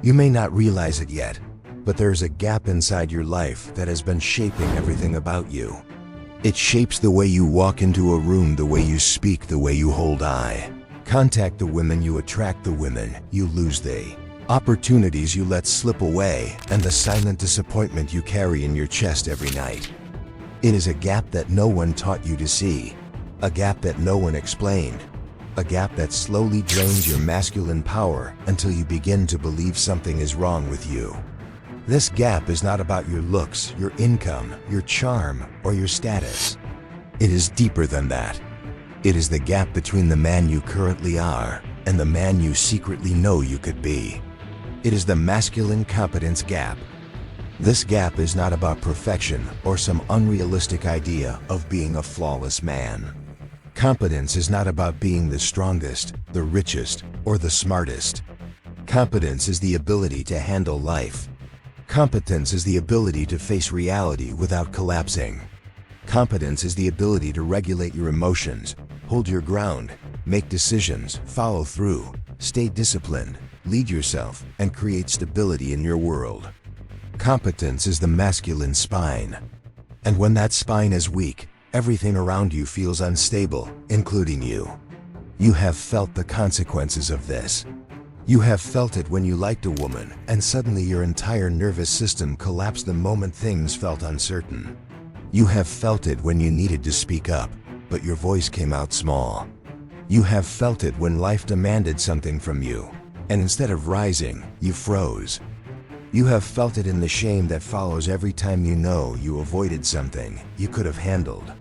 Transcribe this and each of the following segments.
You may not realize it yet, but there's a gap inside your life that has been shaping everything about you. It shapes the way you walk into a room, the way you speak, the way you hold eye contact. The women you attract, the women you lose, the opportunities you let slip away, and the silent disappointment you carry in your chest every night. It is a gap that no one taught you to see, a gap that no one explained, a gap that slowly drains your masculine power until you begin to believe something is wrong with you. This gap is not about your looks, your income, your charm, or your status. It is deeper than that. It is the gap between the man you currently are and the man you secretly know you could be. It is the masculine competence gap. This gap is not about perfection or some unrealistic idea of being a flawless man. Competence is not about being the strongest, the richest, or the smartest. Competence is the ability to handle life. Competence is the ability to face reality without collapsing. Competence is the ability to regulate your emotions, hold your ground, make decisions, follow through, stay disciplined, lead yourself, and create stability in your world. Competence is the masculine spine. And when that spine is weak, everything around you feels unstable, including you. You have felt the consequences of this. You have felt it when you liked a woman and suddenly your entire nervous system collapsed the moment things felt uncertain. You have felt it when you needed to speak up, but your voice came out small. You have felt it when life demanded something from you, and instead of rising, you froze. You have felt it in the shame that follows every time you know you avoided something you could have handled.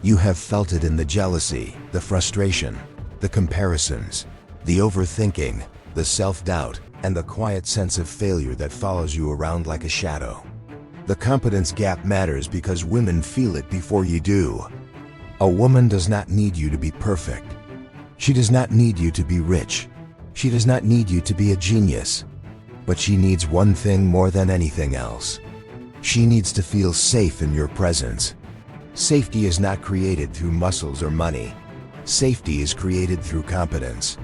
You have felt it in the jealousy, the frustration, the comparisons, the overthinking, the self-doubt, and the quiet sense of failure that follows you around like a shadow. The competence gap matters because women feel it before you do. A woman does not need you to be perfect. She does not need you to be rich. She does not need you to be a genius. But she needs one thing more than anything else. She needs to feel safe in your presence. Safety is not created through muscles or money. Safety is created through competence.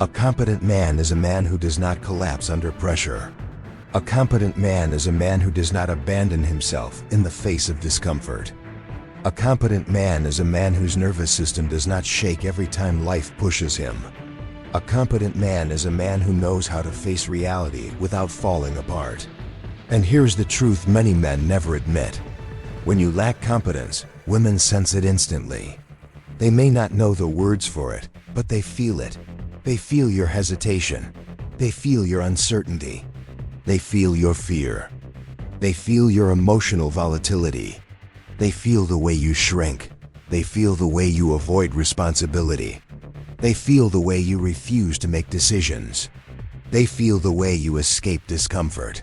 A competent man is a man who does not collapse under pressure. A competent man is a man who does not abandon himself in the face of discomfort. A competent man is a man whose nervous system does not shake every time life pushes him. A competent man is a man who knows how to face reality without falling apart. And here's the truth many men never admit. When you lack competence, women sense it instantly. They may not know the words for it, but they feel it. They feel your hesitation. They feel your uncertainty. They feel your fear. They feel your emotional volatility. They feel the way you shrink. They feel the way you avoid responsibility. They feel the way you refuse to make decisions. They feel the way you escape discomfort.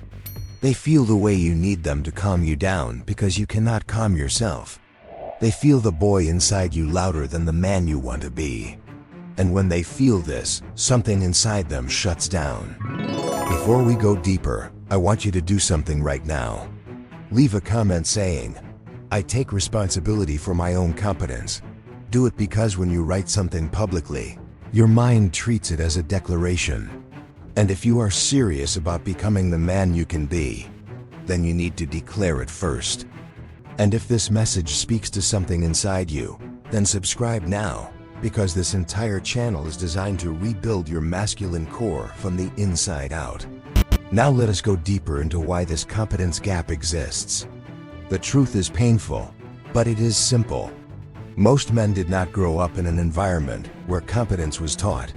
They feel the way you need them to calm you down because you cannot calm yourself. They feel the boy inside you louder than the man you want to be. And when they feel this, something inside them shuts down. Before we go deeper, I want you to do something right now. Leave a comment saying, "I take responsibility for my own competence." Do it because when you write something publicly, your mind treats it as a declaration. And if you are serious about becoming the man you can be, then you need to declare it first. And if this message speaks to something inside you, then subscribe now, because this entire channel is designed to rebuild your masculine core from the inside out. Now let us go deeper into why this competence gap exists. The truth is painful, but it is simple. Most men did not grow up in an environment where competence was taught.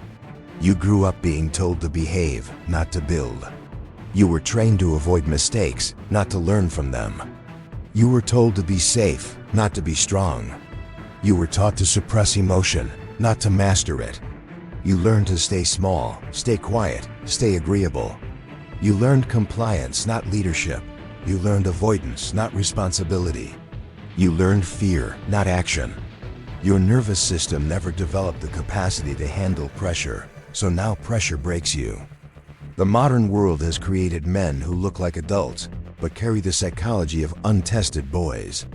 You grew up being told to behave, not to build. You were trained to avoid mistakes, not to learn from them. You were told to be safe, not to be strong. You were taught to suppress emotion, not to master it. You learned to stay small, stay quiet, stay agreeable. You learned compliance, not leadership. You learned avoidance, not responsibility. You learned fear, not action. Your nervous system never developed the capacity to handle pressure, so now pressure breaks you. The modern world has created men who look like adults, but carry the psychology of untested boys.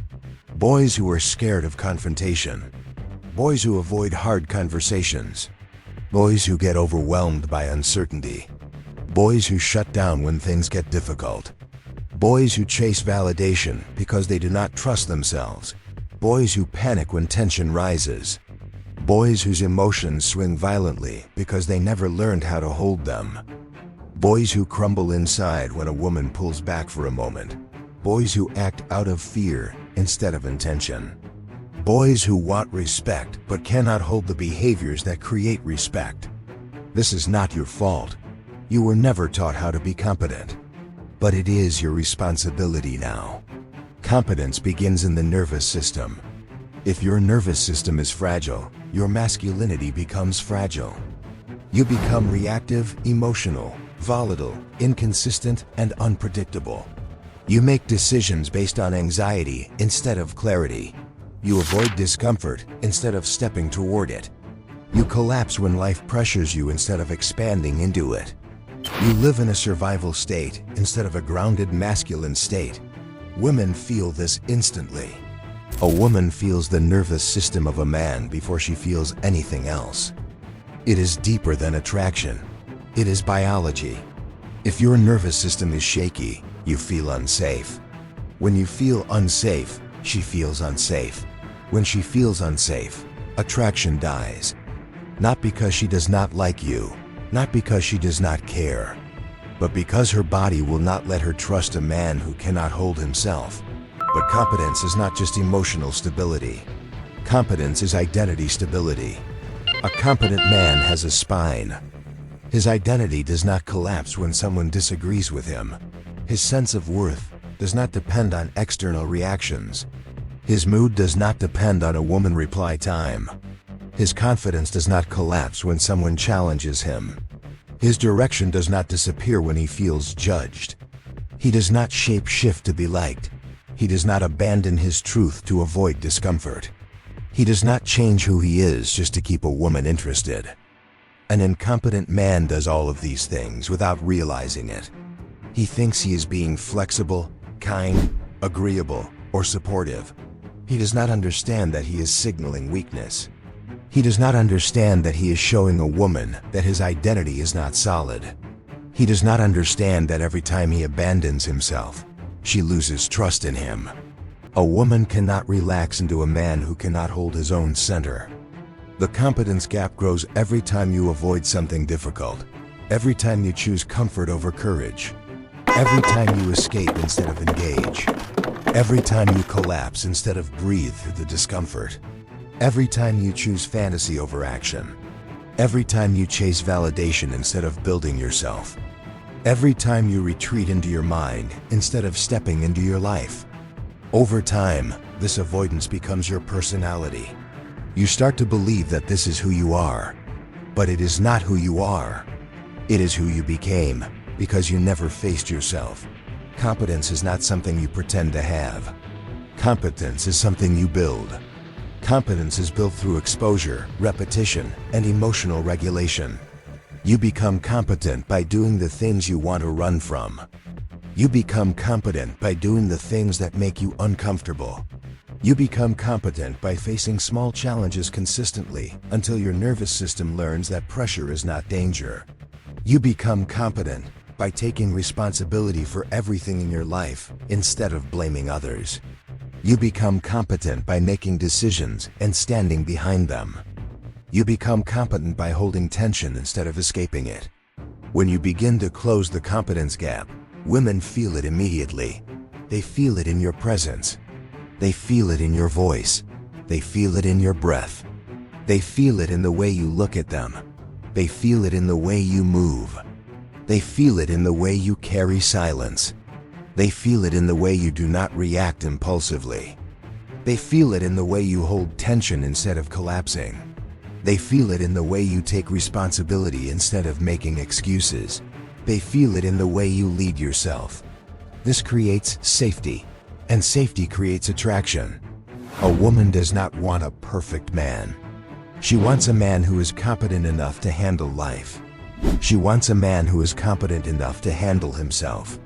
Boys who are scared of confrontation. Boys who avoid hard conversations. Boys who get overwhelmed by uncertainty. Boys who shut down when things get difficult. Boys who chase validation because they do not trust themselves. Boys who panic when tension rises. Boys whose emotions swing violently because they never learned how to hold them. Boys who crumble inside when a woman pulls back for a moment. Boys who act out of fear instead of intention. Boys who want respect but cannot hold the behaviors that create respect. This is not your fault. You were never taught how to be competent. But it is your responsibility now. Competence begins in the nervous system. If your nervous system is fragile, your masculinity becomes fragile. You become reactive, emotional, volatile, inconsistent, and unpredictable. You make decisions based on anxiety instead of clarity. You avoid discomfort instead of stepping toward it. You collapse when life pressures you instead of expanding into it. You live in a survival state instead of a grounded masculine state. Women feel this instantly. A woman feels the nervous system of a man before she feels anything else. It is deeper than attraction. It is biology. If your nervous system is shaky, you feel unsafe. When you feel unsafe, she feels unsafe. When she feels unsafe, attraction dies. Not because she does not like you, not because she does not care, but because her body will not let her trust a man who cannot hold himself. But competence is not just emotional stability. Competence is identity stability. A competent man has a spine. His identity does not collapse when someone disagrees with him. His sense of worth does not depend on external reactions. His mood does not depend on a woman reply time. His confidence does not collapse when someone challenges him. His direction does not disappear when he feels judged. He does not shape shift to be liked. He does not abandon his truth to avoid discomfort. He does not change who he is just to keep a woman interested. An incompetent man does all of these things without realizing it. He thinks he is being flexible, kind, agreeable, or supportive. He does not understand that he is signaling weakness. He does not understand that he is showing a woman that his identity is not solid. He does not understand that every time he abandons himself, she loses trust in him. A woman cannot relax into a man who cannot hold his own center. The competence gap grows every time you avoid something difficult, every time you choose comfort over courage, every time you escape instead of engage, every time you collapse instead of breathe through the discomfort, every time you choose fantasy over action, every time you chase validation instead of building yourself, every time you retreat into your mind instead of stepping into your life. Over time, this avoidance becomes your personality. You start to believe that this is who you are, but it is not who you are. It is who you became because you never faced yourself. Competence is not something you pretend to have. Competence is something you build. Competence is built through exposure, repetition, and emotional regulation. You become competent by doing the things you want to run from. You become competent by doing the things that make you uncomfortable. You become competent by facing small challenges consistently until your nervous system learns that pressure is not danger. You become competent by taking responsibility for everything in your life instead of blaming others. You become competent by making decisions and standing behind them. You become competent by holding tension instead of escaping it. When you begin to close the competence gap, women feel it immediately. They feel it in your presence. They feel it in your voice. They feel it in your breath. They feel it in the way you look at them. They feel it in the way you move. They feel it in the way you carry silence. They feel it in the way you do not react impulsively. They feel it in the way you hold tension instead of collapsing. They feel it in the way you take responsibility instead of making excuses. They feel it in the way you lead yourself. This creates safety, and safety creates attraction. A woman does not want a perfect man. She wants a man who is competent enough to handle life. She wants a man who is competent enough to handle himself.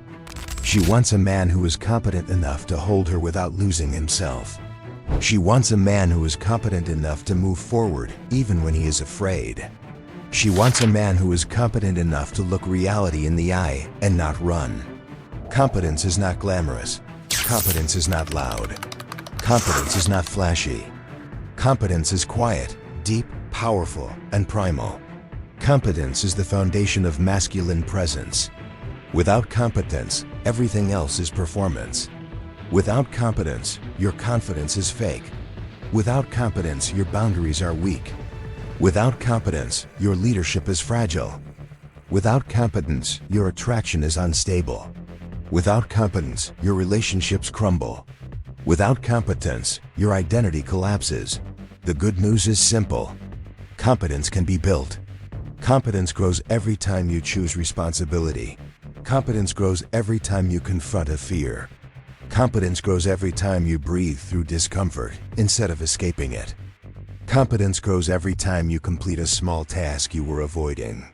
She wants a man who is competent enough to hold her without losing himself. She wants a man who is competent enough to move forward even when he is afraid. She wants a man who is competent enough to look reality in the eye and not run. Competence is not glamorous. Competence is not loud. Competence is not flashy. Competence is quiet, deep, powerful, and primal. Competence is the foundation of masculine presence. Without competence, everything else is performance. Without competence, your confidence is fake. Without competence, your boundaries are weak. Without competence, your leadership is fragile. Without competence, your attraction is unstable. Without competence, your relationships crumble. Without competence, your identity collapses. The good news is simple. Competence can be built. Competence grows every time you choose responsibility. Competence grows every time you confront a fear. Competence grows every time you breathe through discomfort instead of escaping it. Competence grows every time you complete a small task you were avoiding.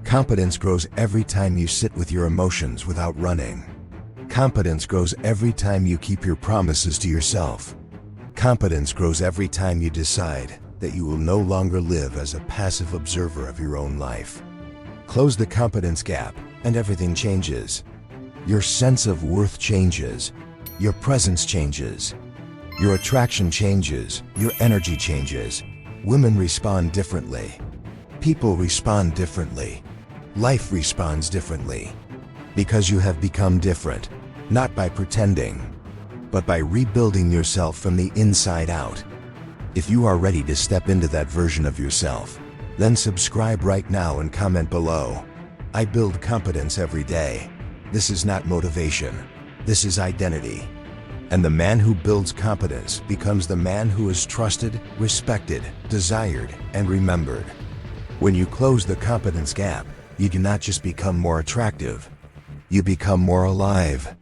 Competence grows every time you sit with your emotions without running. Competence grows every time you keep your promises to yourself. Competence grows every time you decide that you will no longer live as a passive observer of your own life. Close the competence gap, and everything changes. Your sense of worth changes. Your presence changes. Your attraction changes. Your energy changes. Women respond differently. People respond differently. Life responds differently. Because you have become different, not by pretending, but by rebuilding yourself from the inside out. If you are ready to step into that version of yourself, then subscribe right now and comment below. I build competence every day. This is not motivation. This is identity. And the man who builds competence becomes the man who is trusted, respected, desired, and remembered. When you close the competence gap, you do not just become more attractive. You become more alive.